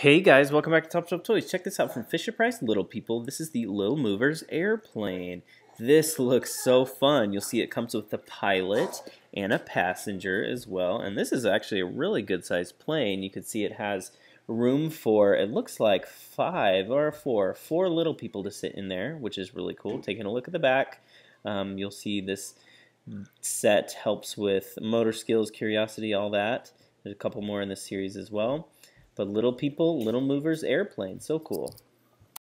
Hey guys, welcome back to Top Shelf Toys. Check this out from Fisher Price Little People. This is the Little Movers airplane. This looks so fun. You'll see it comes with a pilot and a passenger as well. And this is actually a really good sized plane. You can see it has room for, it looks like four little people to sit in there, which is really cool. Taking a look at the back, you'll see this set helps with motor skills, curiosity, all that. There's a couple more in this series as well. But Little People, Little Movers airplane, so cool.